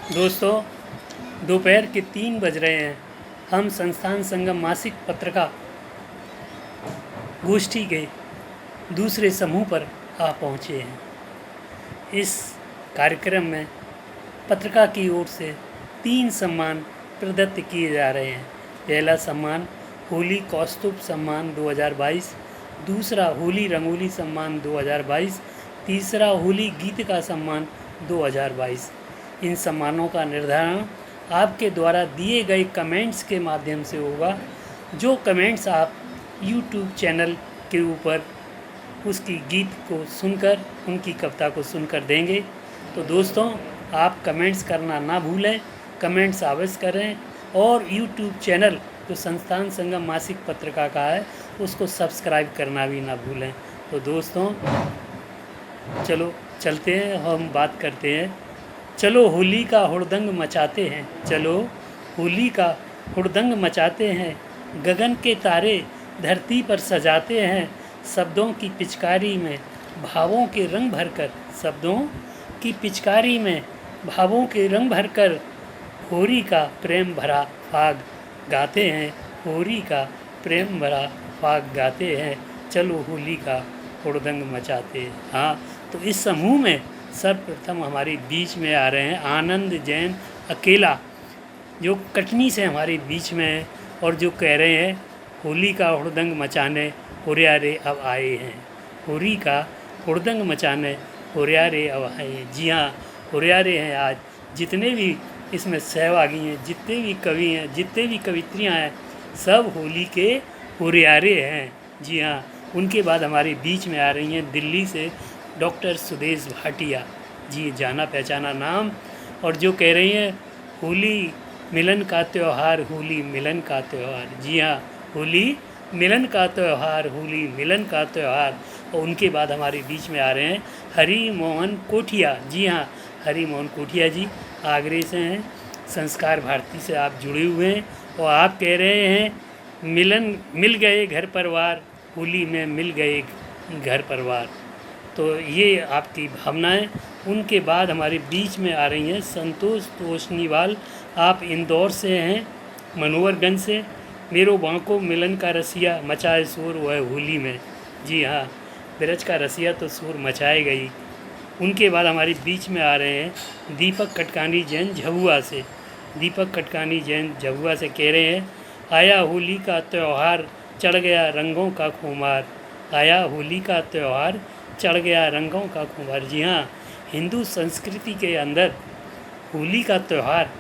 दोस्तों, दोपहर के 3 बज रहे हैं। हम संस्थान संगम मासिक पत्रिका गोष्ठी के दूसरे समूह पर आ पहुँचे हैं। इस कार्यक्रम में पत्रिका की ओर से 3 सम्मान प्रदत्त किए जा रहे हैं। पहला सम्मान होली कौस्तुभ सम्मान 2022, दूसरा होली रंगोली सम्मान 2022, तीसरा होली गीत का सम्मान 2022। इन सम्मानों का निर्धारण आपके द्वारा दिए गए कमेंट्स के माध्यम से होगा। जो कमेंट्स आप YouTube चैनल के ऊपर उसकी गीत को सुनकर, उनकी कविता को सुनकर देंगे। तो दोस्तों, आप कमेंट्स करना ना भूलें, कमेंट्स अवश्य करें और YouTube चैनल जो संस्थान संगम मासिक पत्रिका का है उसको सब्सक्राइब करना भी ना भूलें। तो दोस्तों, चलो चलते हैं, हम बात करते हैं। चलो होली का हुड़दंग मचाते हैं, चलो होली का हुड़दंग मचाते हैं, गगन के तारे धरती पर सजाते हैं, शब्दों की पिचकारी में भावों के रंग भरकर, शब्दों की पिचकारी में भावों के रंग भरकर होली का प्रेम भरा फाग गाते हैं, होली का प्रेम भरा फाग गाते हैं, चलो होली का हुड़दंग मचाते हैं। हाँ, तो इस समूह में सर्वप्रथम हमारे बीच में आ रहे हैं आनंद जैन अकेला, जो कटनी से हमारे बीच में है और जो कह रहे हैं होली का हुड़दंग मचाने हुरियारे अब आए हैं, होली का हुड़दंग मचाने हुरियारे अब आए हैं। जी हाँ, हुरियारे हैं। आज जितने भी इसमें सहभागी हैं, जितने भी कवि हैं, जितने भी कवित्रियाँ हैं, सब होली के हुरियारे हैं। जी हाँ, उनके बाद हमारे बीच में आ रही हैं दिल्ली से डॉक्टर सुदेश भाटिया जी, जाना पहचाना नाम, और जो कह रही हैं होली मिलन का त्यौहार, होली मिलन का त्यौहार। जी हाँ, होली मिलन का त्यौहार, होली मिलन का त्यौहार। और उनके बाद हमारे बीच में आ रहे हैं हरि मोहन कोठिया। जी हाँ, हरि मोहन कोठिया जी आगरे से हैं, संस्कार भारती से आप जुड़े हुए हैं और आप कह रहे हैं मिल गए घर परिवार, होली में मिल गए घर परिवार। तो ये आपकी भावनाएं। उनके बाद हमारे बीच में आ रही हैं संतोष तोषनीवाल, आप इंदौर से हैं, मनोहरगंज से। मेरो बांको मिलन का रसिया मचाए शोर वह होली में। जी हाँ, ब्रज का रसिया तो शोर मचाए गई। उनके बाद हमारे बीच में आ रहे हैं दीपक कटकानी जैन झबुआ से। दीपक कटकानी जैन झबुआ से कह रहे हैं आया होली का त्यौहार, चढ़ गया रंगों का खुमार। आया होली का त्यौहार, चढ़ गया रंगों का खुमार। जी हाँ, हिंदू संस्कृति के अंदर होली का त्यौहार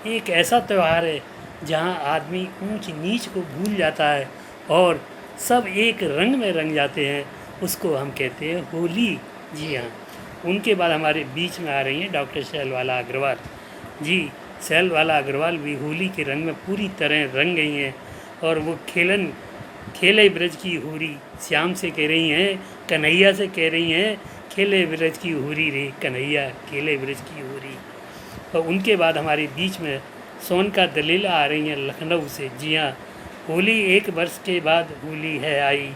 एक ऐसा त्यौहार है जहाँ आदमी ऊंच नीच को भूल जाता है और सब एक रंग में रंग जाते हैं, उसको हम कहते हैं होली। जी हाँ, उनके बाद हमारे बीच में आ रही हैं डॉक्टर शैलवाला अग्रवाल जी। शैलवाला अग्रवाल भी होली के रंग में पूरी तरह रंग गई हैं और वो खेले ब्रज की होरी श्याम से कह रही हैं, कन्हैया से कह रही हैं खेले ब्रज की होरी रे कन्हैया, खेले ब्रज की होरी। और उनके बाद हमारे बीच में सोनका दलीला आ रही हैं लखनऊ से। जी हाँ, होली एक वर्ष के बाद होली है आई,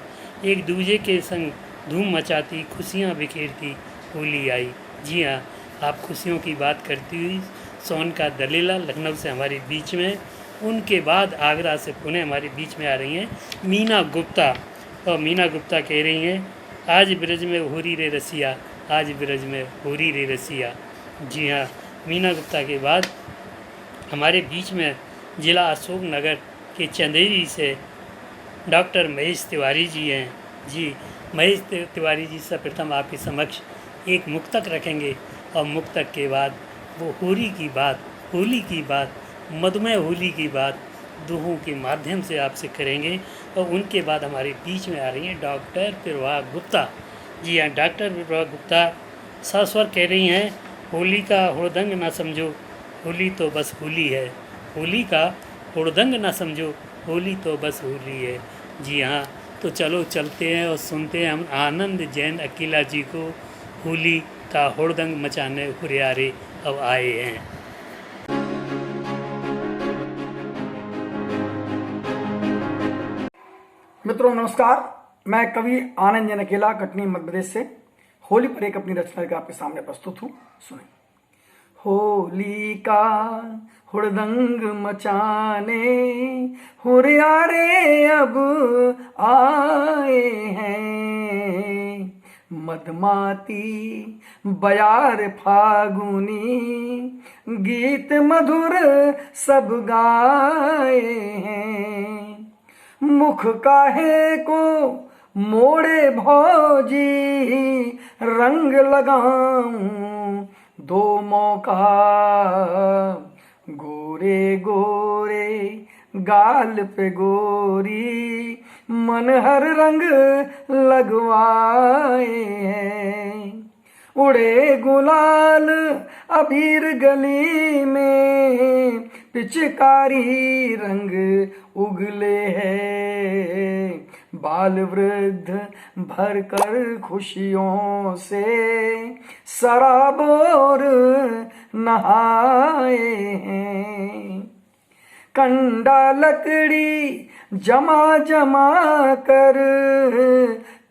एक दूजे के संग धूम मचाती खुशियाँ बिखेरती होली आई। जी हाँ, आप खुशियों की बात करती हुई सोनका दलीला लखनऊ से हमारे बीच में। उनके बाद आगरा से पुणे हमारे बीच में आ रही हैं मीना गुप्ता, और मीना गुप्ता कह रही हैं आज ब्रज में होरी रे रसिया, आज ब्रज में होरी रे रसिया। जी हाँ, मीना गुप्ता के बाद हमारे बीच में जिला अशोक नगर के चंदेरी से डॉक्टर महेश तिवारी जी हैं। जी, महेश तिवारी जी से प्रथम आपके समक्ष एक मुक्तक रखेंगे और मुक्तक के बाद वो होली की बात, होली की बात, मधुमेह होली की बात दोहों के माध्यम से आपसे करेंगे। और उनके बाद हमारे बीच में आ रही हैं डॉक्टर प्रभा गुप्ता। जी हाँ, डॉक्टर प्रभा गुप्ता सस्वर कह रही हैं होली का हुड़दंग ना समझो, होली तो बस होली है, होली का हुड़दंग ना समझो, होली तो बस होली है। जी हाँ, तो चलो चलते हैं और सुनते हैं हम आनंद जैन अकेला जी को, होली का हुड़दंग मचाने हुरियारे अब आए हैं। मित्रों नमस्कार, मैं कवि आनंद जैन अकेला कटनी मध्य प्रदेश से होली पर एक अपनी रचना लेकर आपके सामने प्रस्तुत हूँ। सुने। होली का हुड़दंग मचाने हुरियारे अब आए हैं। मदमाती बयार फागुनी गीत मधुर सब गाए हैं। मुख काहे को मोड़े भौजी रंग लगाऊं दो मौका। गोरे गोरे गाल पे गोरी मन हर रंग लगवाए हैं। उड़े गुलाल अबीर गली में पिचकारी रंग उगले हैं। बाल वृद्ध भर कर खुशियों से सराबोर नहाए हैं। कंडा लकड़ी जमा जमा कर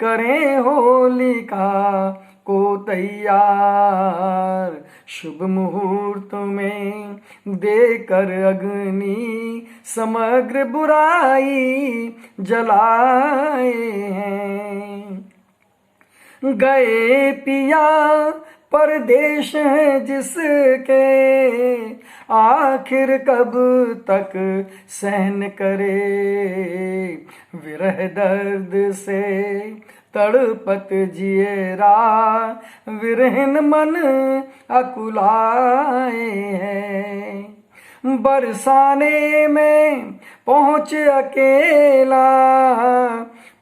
करें होलिका को तैयार। शुभ मुहूर्त में देकर अग्नि समग्र बुराई जलाए हैं। गए पिया परदेश है जिसके आखिर कब तक सहन करे। विरह दर्द से तड़पत जिएरा विरहन मन अकुलाए हैं। बरसाने में पहुँच अकेला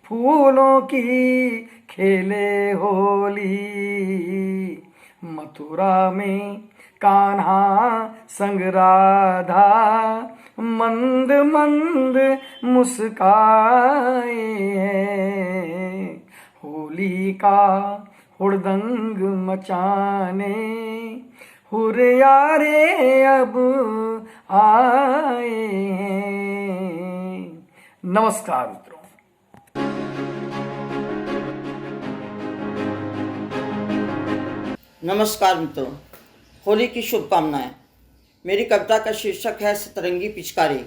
फूलों की खेले होली। मथुरा में कान्हा संग राधा मंद मंद मुस्काए हैं। होली का हुड़दंग मचाने हुरियारे अब आए हैं। नमस्कार मित्रों। नमस्कार मित्रों, होली की शुभकामनाएं। मेरी कविता का शीर्षक है सतरंगी पिचकारी।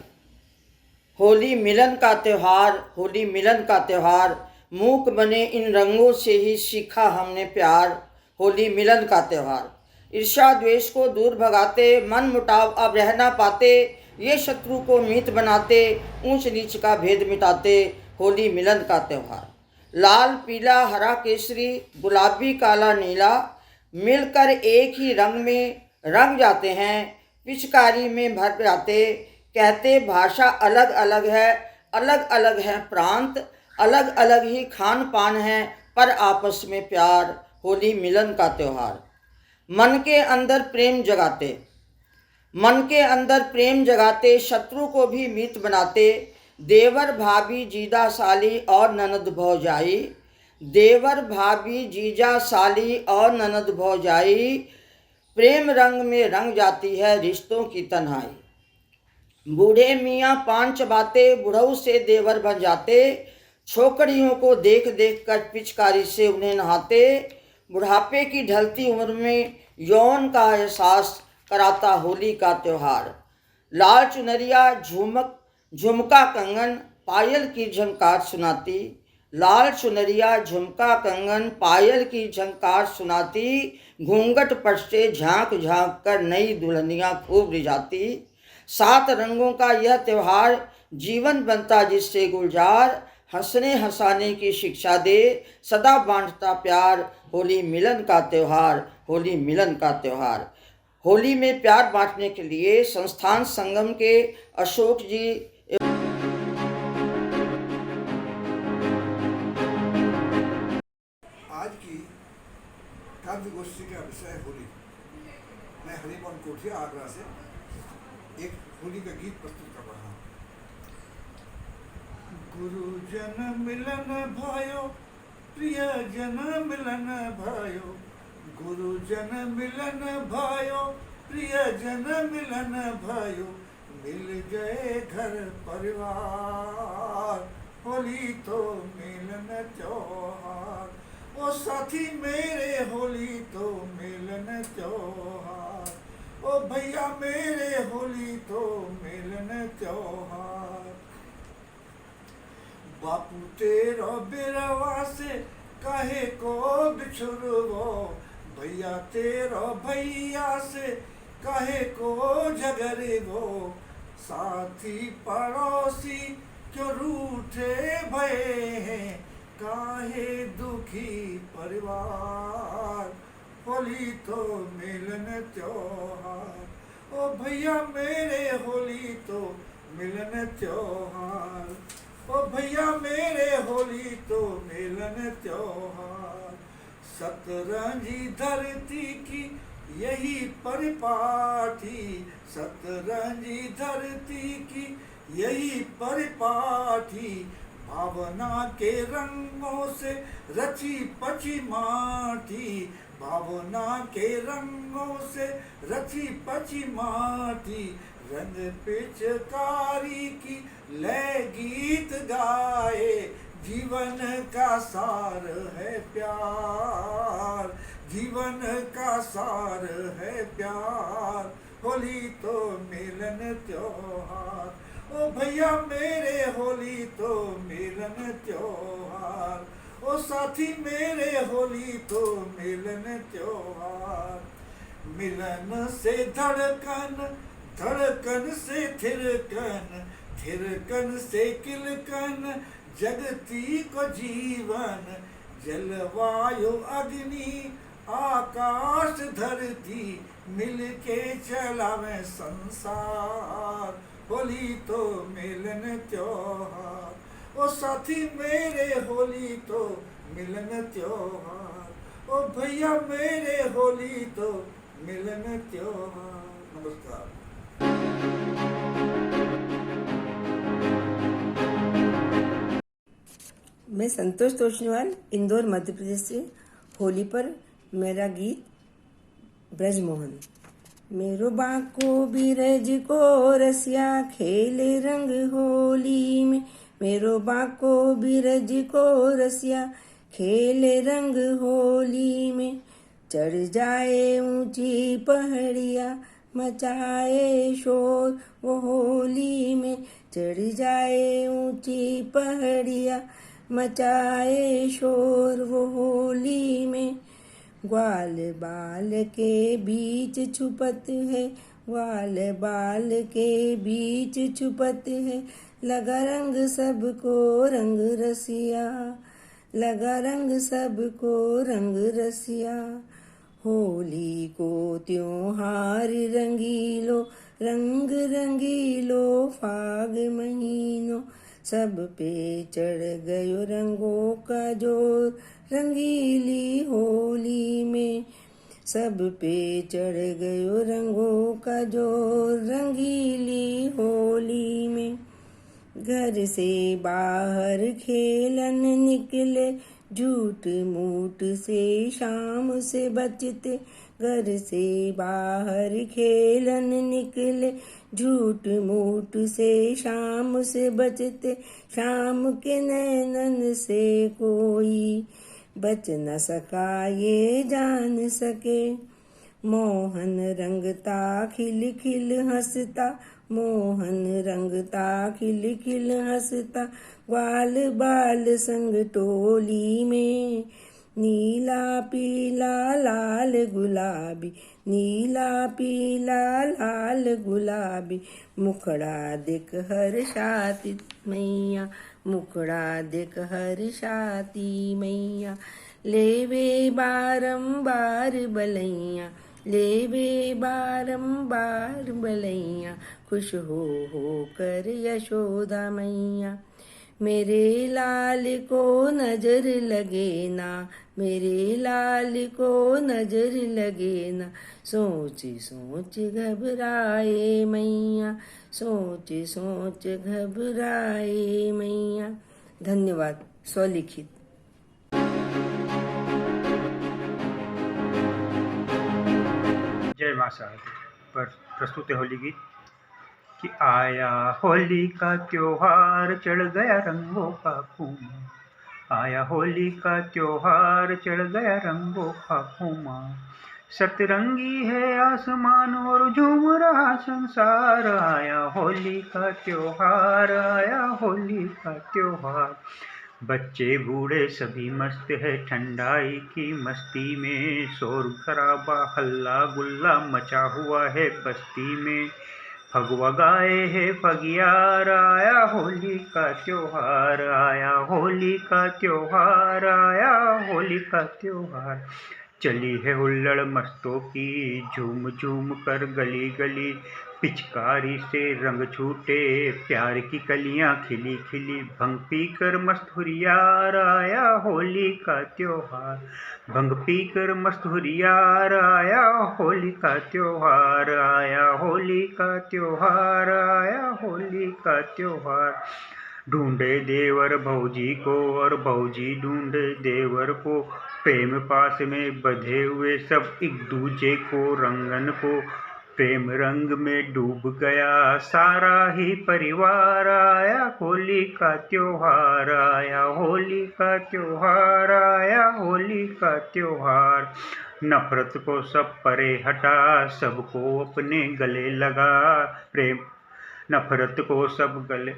होली मिलन का त्यौहार, होली मिलन का त्यौहार, मूक बने इन रंगों से ही सीखा हमने प्यार। होली मिलन का त्यौहार, ईर्ष्या द्वेष को दूर भगाते, मन मुटाव अब रह ना पाते, ये शत्रु को मित्र बनाते, ऊंच नीच का भेद मिटाते। होली मिलन का त्यौहार, लाल पीला हरा केसरी गुलाबी काला नीला मिलकर एक ही रंग में रंग जाते हैं। पिचकारी में भर जाते, कहते भाषा अलग अलग है प्रांत, अलग अलग ही खान पान है, पर आपस में प्यार। होली मिलन का त्यौहार, मन के अंदर प्रेम जगाते, मन के अंदर प्रेम जगाते, शत्रु को भी मित्र बनाते। देवर भाभी जीजा साली और ननद भौजाई, देवर भाभी जीजा साली और ननद भौजाई, प्रेम रंग में रंग जाती है रिश्तों की तन्हाई। बूढ़े मियाँ पान चबाते, बुढ़ऊ से देवर बन जाते, छोकरियों को देख देख कर पिचकारी से उन्हें नहाते। बुढ़ापे की ढलती उम्र में यौन का एहसास कराता होली का त्यौहार। लाल चुनरिया झुमका कंगन पायल की झंकार सुनाती, लाल चुनरिया झुमका कंगन पायल की झंकार सुनाती, घूंघट पर से झांक झांक कर नई दुल्हनियाँ खूब रिझाती। 7 रंगों का यह त्यौहार जीवन बनता जिससे गुलजार, हंसने हंसाने की शिक्षा दे, सदा बांटता प्यार। होली मिलन का त्यौहार, होली मिलन का त्यौहार। होली में प्यार बांटने के लिए संस्थान संगम के अशोक जी आज की काव्य गोष्ठी का विषय है होली। मैं हरिमोहन कोठिया आगरा से एक होली का गीत प्रस्तुत कर रहा हूँ। गुरुजन मिलन भयो, प्रिय जन मिलन भयो, गुरुजन मिलन भयो, प्रिय जन मिलन भयो, मिल गए घर परिवार, होली तो मिलन त्योहार। ओ साथी मेरे होली तो मिलन त्योहार, ओ भैया मेरे होली तो मिलन त्योहार। बापू तेरा बिरवा से काहे को बिछुड़वो, भैया तेरा भैया से काहे को झगड़वो, साथी पड़ोसी क्यों रूठे भये हैं, काहे दुखी परिवार, होली तो मिलन त्योहार। ओ भैया मेरे होली तो मिलन त्योहार, ओ भैया मेरे होली तो मिलन त्योहार। सतरंजी धरती की यही परिपाटी, सतरंजी धरती की यही परिपाटी, भावना के रंगों से रची पची माटी, भावना के रंगों से रची पची माटी, रंग पिचकारी की लय गीत गाए, जीवन का सार है प्यार, जीवन का सार है प्यार, होली तो मिलन त्योहार। ओ भैया मेरे होली तो मिलन त्योहार, ओ साथी मेरे होली तो मिलन त्योहार। मिलन से धड़कन, धड़कन से थिरकन, थिरकन से किलकन, जगती को जीवन, जलवायु अग्नि आकाश धरती, मिलके चलावे संसार, होली तो मिलन त्योहार। ओ साथी मेरे होली तो मिलन त्योहार, ओ भैया मेरे होली तो मिलन त्योहार। नमस्कार। मैं संतोष तोषनीवाल इंदौर मध्य प्रदेश से। होली पर मेरा गीत ब्रजमोहन। मेरो बाको बिरज को रसिया खेले रंग होली में, मेरो बाको बिरज को रसिया खेले रंग होली में, चढ़ जाए ऊंची पहाड़िया मचाए शोर वो होली में, चढ़ जाए ऊंची पहाड़िया मचाए शोर वो होली में। ग्वाल बाल के बीच छुपत है, ग्वाल बाल के बीच छुपत है, लगा रंग सबको रंग रसिया, लगा रंग सबको रंग रसिया। होली को त्योहार रंगीलो, रंग रंगीलो फाग महीनों, सब पे चढ़ गयो रंगों का जोर, रंगीली होली में सब पे चढ़ गयो रंगों का जोर, रंगीली होली में। घर से बाहर खेलन निकले, झूठ मूठ से शाम से बचते, घर से बाहर खेलन निकले, झूठ मूठ से शाम से बचते, शाम के नैनन से कोई बच न सका ये जान सके। मोहन रंगता खिल खिल हंसता, मोहन रंगता खिल खिल हंसता, ग्वाल बाल संग टोली में, नीला पीला लाल गुलाबी, नीला पीला लाल गुलाबी, मुखड़ा देख हर्षाती मैया, मुखड़ा देख हर्षाती मैया। लेवे बारंबार बलैया, लेवे बारंबार बलैया, खुश हो कर यशोदा मैया। मेरे लाल को नजर लगे ना, मेरे लाल को नजर लगे ना, सोच सोच घबराए मैया, सोच सोच घबराए मैया। धन्यवाद। स्वलिखित। जय मां शारदे पर प्रस्तुत है होली गीत कि आया होली का त्योहार, चढ़ गया रंगों का खूमा, आया होली का त्योहार, चढ़ गया रंगों का खूमा, सतरंगी है आसमान और झूम रहा संसार, आया होली का त्योहार, आया होली का त्योहार। बच्चे बूढ़े सभी मस्त है ठंडाई की मस्ती में, शोर शराबा हल्ला गुल्ला मचा हुआ है बस्ती में। फगुआ गाए है फगियार, आया होली का त्योहार, आया होली का त्योहार, आया होली का त्योहार। चली है हुल्लड़ मस्तों की झूम झूम कर गली गली, पिचकारी से रंग छूटे प्यार की कलियां खिली खिली। भंग पी कर मस्त हुरियार, आया होली का त्योहार, भंग पी कर मस्त हुरियार, आया होली का त्योहार, आया होली का त्योहार, आया होली का त्योहार। ढूंढे देवर भौजी को और भौजी ढूंढे देवर को, प्रेम पास में बंधे हुए सब एक दूजे को रंगन को। प्रेम रंग में डूब गया सारा ही परिवार, आया होली का त्योहार, आया होली का त्योहार, आया होली का त्योहार। नफरत को सब परे हटा सबको अपने गले लगा, प्रेम नफरत को सब गले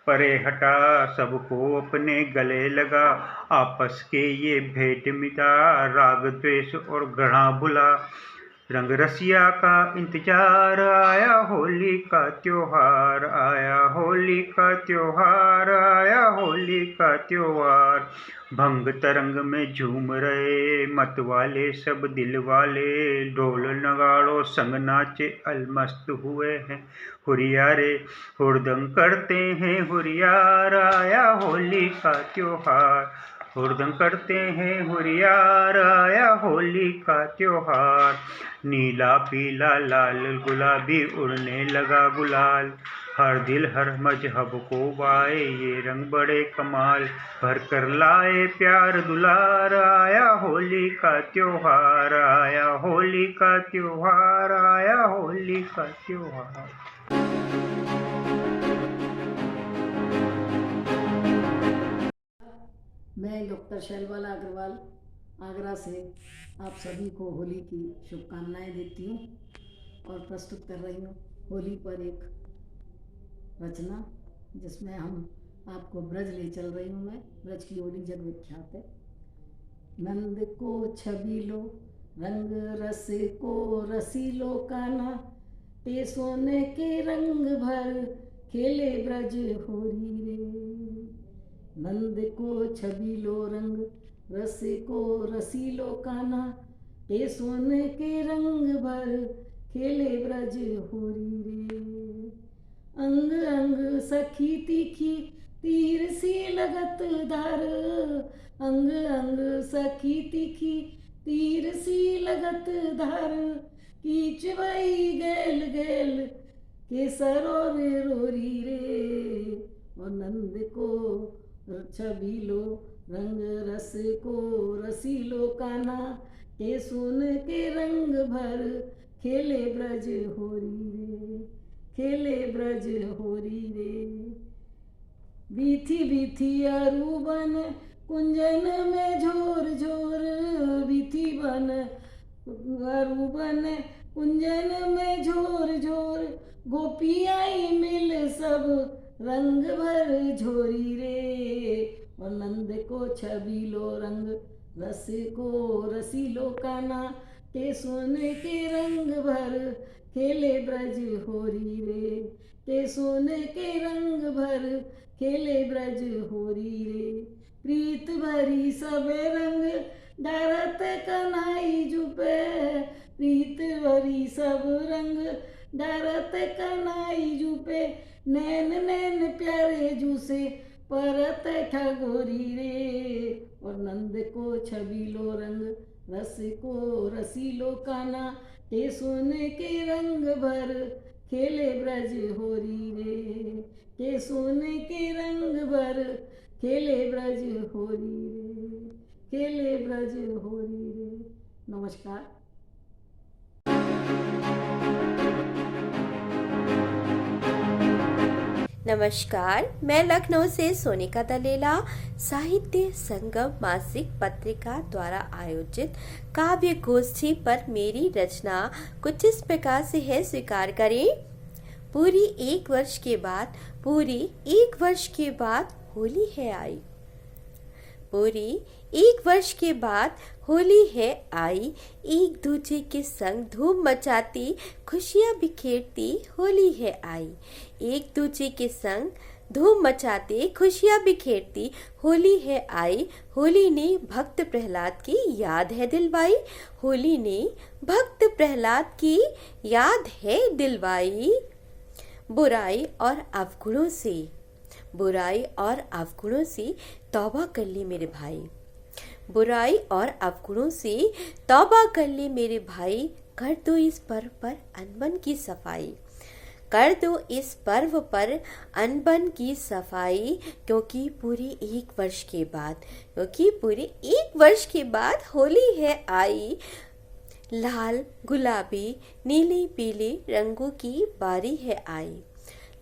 परे हटा सबको अपने गले लगा। आपस के ये भेद मिटा राग द्वेष और घृणा भुला, रंग रसिया का इंतजार, आया होली का त्योहार, आया होली का त्योहार, आया होली का त्योहार। भंग तरंग में झूम रहे मत वाले सब दिल वाले, ढोल नगाड़ों संग नाचे अलमस्त हुए हैं हुरियारे, हुरदंग करते हैं हुरियार, आया होली का त्योहार, हुरदंग करते हैं हुरियार, आया होली का त्योहार। नीला पीला लाल गुलाबी उड़ने लगा गुलाल, हर दिल हर मजहब को बाए ये रंग बड़े कमाल, भर कर लाए प्यार दुलार, आया होली का त्योहार, आया होली का त्योहार, आया होली का त्योहार। मैं डॉक्टर शैलबाला अग्रवाल आगरा से आप सभी को होली की शुभकामनाएं देती हूँ और प्रस्तुत कर रही हूँ होली पर एक रचना, जिसमें हम आपको ब्रज ले चल रही हूँ। मैं ब्रज की होली जग विख्यात है। नंद को छबीलो रंग रस को रसीलो काना, ते सोने के रंग भर खेले ब्रज होरी रे। नंद को छबीलो रंग रस को रसीलो काना, ते सोने के रंग भर खेले ब्रज होरी रे। अंग अंग सखी तीखी तीर सी लगत धार, अंग अंग सखी तीखी तीर सी लगत धार, कीच वही गैल गैल केसरो रे रोरी रे। और नंद को छबीलो रंग रस को रसीलो काना, ते सोन के रंग भर खेले ब्रज होरी रे, खेले ब्रज होरी रे। बीथी बीथी अरूबन कुंजन में झोर झोर, बीथी बन अरूबन कुंजन में झोर झोर, गोपी आई मिल सब रंग भर झोरी रे। और नंद को छबीलो रंग रस को रसीलो काना, ते सोने के रंग भर खेले ब्रज होरी रे, ते सोने के रंग भर खेले ब्रज होरी रे। प्रीत भरी सबे रंग डारत कन्हाई जुपे, प्रीत भरी सब रंग डारत कन्हाई जुपे, नैन नैन प्यारे जूसे परत ठगोरी रे। और नंद को छबीलो रंग रस को रसीलो काना, ते सोने के रंग भर खेले ब्रज होरी रे, ते सोने के रंग भर खेले ब्रज होरी रे, खेले ब्रज होरी रे। नमस्कार। नमस्कार, मैं लखनऊ से सोनिका दलेला साहित्य संगम मासिक पत्रिका द्वारा आयोजित काव्य गोष्ठी पर मेरी रचना कुछ इस प्रकार से है, स्वीकार करें। पूरी एक वर्ष के बाद होली है आई। पूरी एक वर्ष के बाद होली है आई, एक दूजे के संग धूम मचाती खुशियाँ बिखेरती होली है आई। एक दूजे के संग धूम मचाते खुशियाँ बिखेरती होली है आई। होली ने भक्त प्रहलाद की याद है दिलवाई। होली ने भक्त प्रहलाद की याद है दिलवाई। बुराई और अवगुणों से तौबा कर ली मेरे भाई। बुराई और अवगुणों से तौबा कर ले मेरे भाई। कर दो इस पर्व पर अनबन की सफाई। कर दो इस पर्व पर अनबन की सफाई, क्योंकि पूरे एक वर्ष के बाद होली है आई। लाल गुलाबी नीले पीले रंगों की बारी है आई।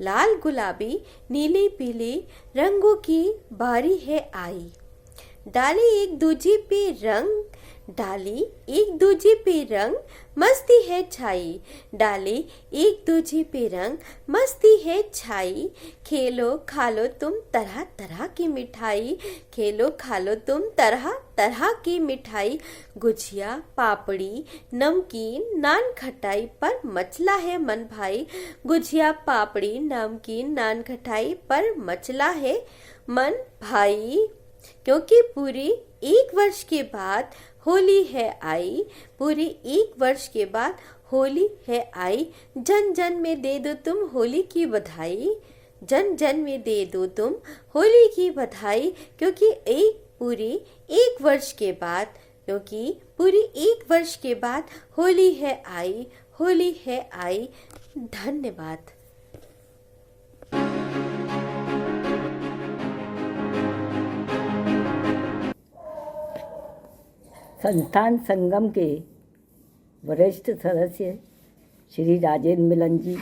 लाल गुलाबी नीले पीले रंगों की बारी है आई। डाली एक दूजे पे रंग मस्ती है छाई। डाली एक दूजे पे रंग मस्ती है छाई। खेलो खालो तुम तरह तरह की मिठाई। खेलो खालो तुम तरह तरह की मिठाई। गुजिया पापड़ी नमकीन नान खटाई पर मचला है मन भाई। गुजिया पापड़ी नमकीन नान खटाई पर मचला है मन भाई, क्योंकि पूरे एक वर्ष के बाद होली है आई। पूरे एक वर्ष के बाद होली है आई। जन जन में दे दो तुम होली की बधाई। जन जन में दे दो तुम होली की बधाई, क्योंकि पूरे एक वर्ष के बाद होली है आई। होली है आई। धन्यवाद। संस्थान संगम के वरिष्ठ सदस्य श्री राजेंद्र मिलन जी,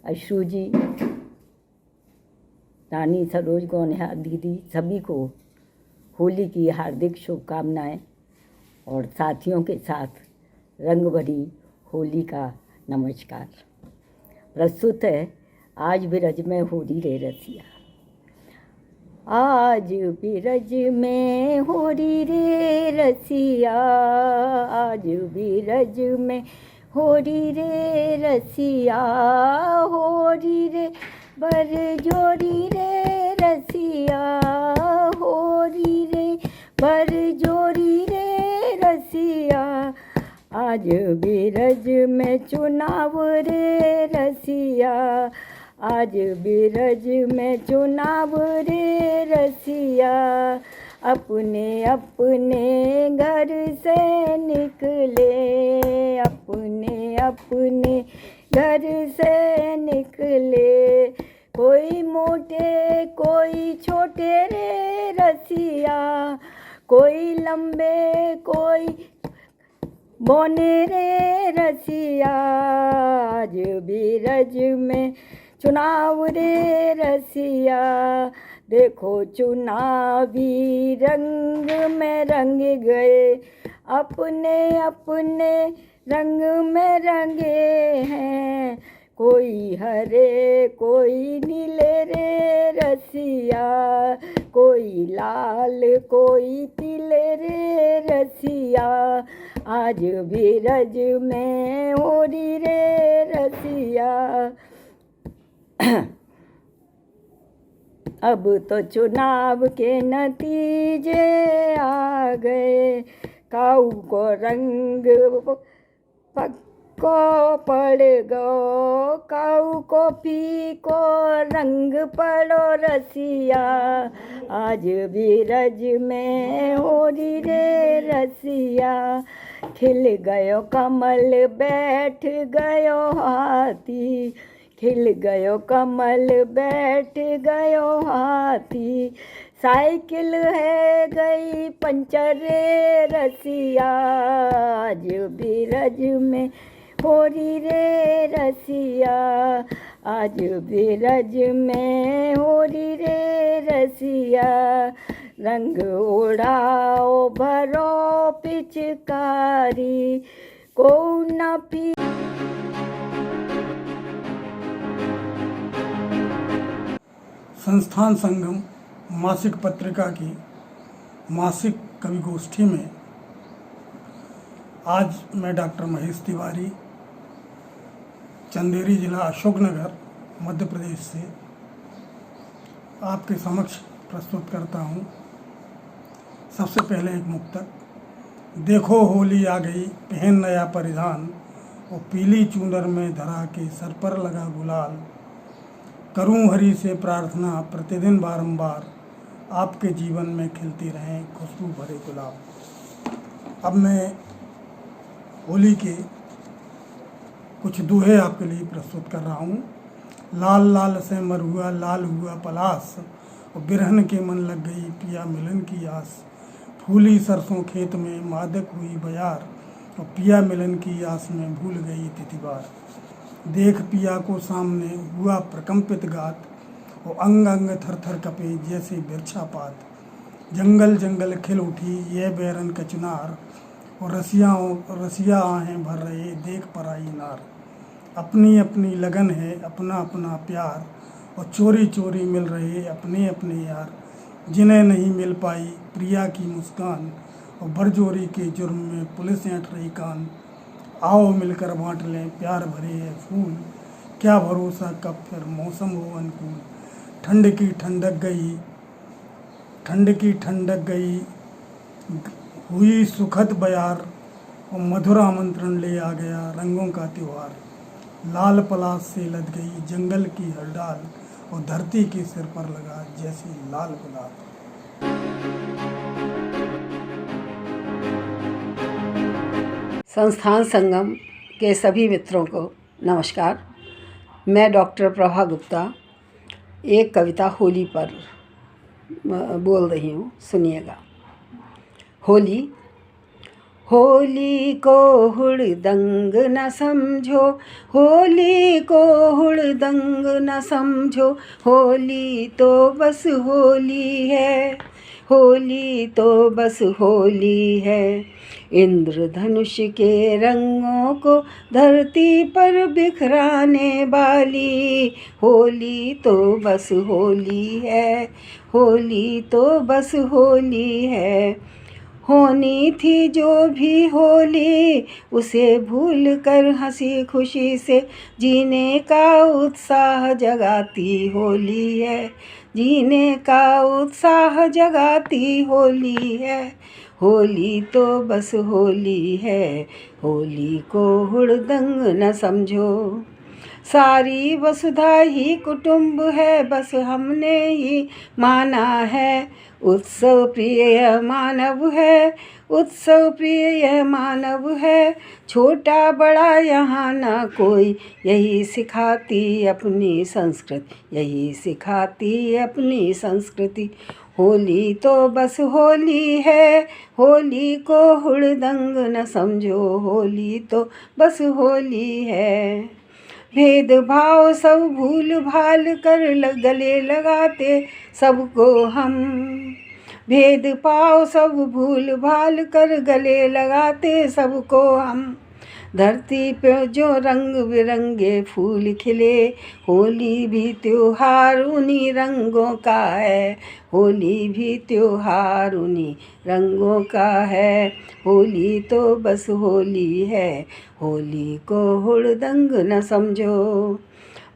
अश्रु जी, रानी सरोज गौनिहार दीदी, सभी को होली की हार्दिक शुभकामनाएं और साथियों के साथ रंग भरी होली का नमस्कार। प्रस्तुत है आज बिरज में होली रे रसिया। आज बिरज में होली रे रसिया। आज बिरज में होली रे रसिया। होली रे बर जोड़ी रे रसिया। होली रे बर जोड़ी रे रसिया। आज बिरज में चुनाव रे रसिया। आज बिरज में चुनाव रे रसिया। अपने अपने घर से निकले। अपने अपने घर से निकले। कोई मोटे कोई छोटे रे रसिया। कोई लंबे कोई बोने रे रसिया। आज बिरज में चुनाव रे रसिया। देखो चुनावी रंग में रंग गए। अपने अपने रंग में रंगे हैं। कोई हरे कोई नीले रे रसिया। कोई लाल कोई पीले रे रसिया। आज बिरज में होली रे रसिया। अब तो चुनाव के नतीजे आ गए। काऊ को रंग पक्को पड़ गो। काऊ को पी को रंग पड़ो रसिया। आज बिरज में होली रे रसिया। खिल गयो कमल बैठ गयो हाथी। खिल गयो कमल बैठ गयो हाथी। साइकिल है गई पंचर रे रसिया। आज बिरज में होली रे रसिया। आज ब्रज में होली रे रसिया, रंग ओढ़ाओ भरो पिचकारी, को न पी। संस्थान संगम मासिक पत्रिका की मासिक कवि गोष्ठी में आज मैं डॉक्टर महेश तिवारी, चंदेरी जिला अशोकनगर मध्य प्रदेश से आपके समक्ष प्रस्तुत करता हूँ। सबसे पहले एक मुक्तक। देखो होली आ गई, पहन नया परिधान, वो पीली चूनर में धरा के सर पर लगा गुलाल, करूं हरि से प्रार्थना प्रतिदिन बारंबार, आपके जीवन में खिलती रहें खुशबू भरे गुलाब। अब मैं होली के कुछ दोहे आपके लिए प्रस्तुत कर रहा हूँ। लाल लाल से मरुआ लाल हुआ पलास, और बिरहन के मन लग गई पिया मिलन की आस, फूली सरसों खेत में मादक हुई बयार, और पिया मिलन की आस में भूल गई तिथिवार। देख पिया को सामने हुआ प्रकंपित गात, वो अंग अंग थर थर कपे जैसे बिरछा पात, जंगल जंगल खिल उठी ये बैरन कचनार, और रसिया आहें भर रहे देख पराई नार। अपनी अपनी लगन है अपना अपना प्यार, और चोरी चोरी मिल रहे अपने अपने यार, जिन्हें नहीं मिल पाई प्रिया की मुस्कान, और बरजोरी के जुर्म में पुलिस ऐंठ रही कान। आओ मिलकर बांट लें प्यार भरे ये फूल, क्या भरोसा कब फिर मौसम हो अनुकूल। ठंड की ठंडक गई हुई सुखद बयार, और मधुर आमंत्रण ले आ गया रंगों का त्योहार। लाल पलाश से लद गई जंगल की हर डाल, और धरती के सिर पर लगा जैसे लाल गुलाब। संस्थान संगम के सभी मित्रों को नमस्कार। मैं डॉक्टर प्रभा गुप्ता एक कविता होली पर बोल रही हूँ, सुनिएगा। होली होली को हुड़दंग न समझो, होली को हुड़दंग न समझो, होली तो बस होली है, होली तो बस होली है। इंद्रधनुष के रंगों को धरती पर बिखराने वाली, होली तो बस होली है, होली तो बस होली है। होनी थी जो भी होली, उसे भूल कर हंसी खुशी से जीने का उत्साह जगाती होली है, जीने का उत्साह जगाती होली है। होली तो बस होली है, होली को हुड़दंग न समझो। सारी वसुधा ही कुटुंब है, बस हमने ही माना है। उत्सव प्रिय मानव है, उत्सव प्रिय मानव है। छोटा बड़ा यहाँ ना कोई, यही सिखाती अपनी संस्कृति, यही सिखाती अपनी संस्कृति। होली तो बस होली है, होली को हुड़दंग न समझो, होली तो बस होली है। भेदभाव सब भूल भाल कर गले लगाते सबको हम, भेदभाव सब भूल भाल कर गले लगाते सबको हम। धरती पे जो रंग बिरंगे फूल खिले, होली भी त्योहार उन्हीं रंगों का है, होली भी त्योहार उन्हीं रंगों का है। होली तो बस होली है, होली को हुड़दंग न समझो।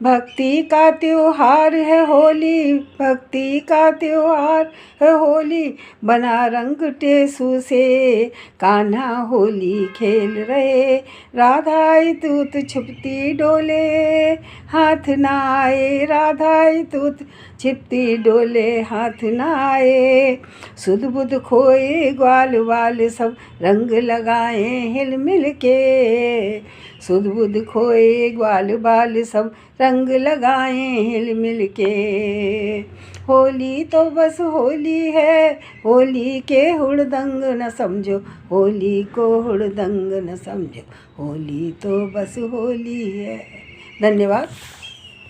भक्ति का त्योहार है होली, भक्ति का त्योहार है होली। बना रंग टेसू से कान्हा होली खेल रहे, राधाई तूत छुपती डोले हाथ ना आए, राधाई तूत छिपती डोले हाथ ना आए। सुध बुध खोए ग्वाल वाल सब रंग लगाए हिल मिल के, सुध बुध खोए ग्वाल बाल सब रंग लगाए हिल मिल के। होली तो बस होली है, होली के हुड़दंग न समझो, होली को हुड़दंग न समझो, होली तो बस होली है। धन्यवाद।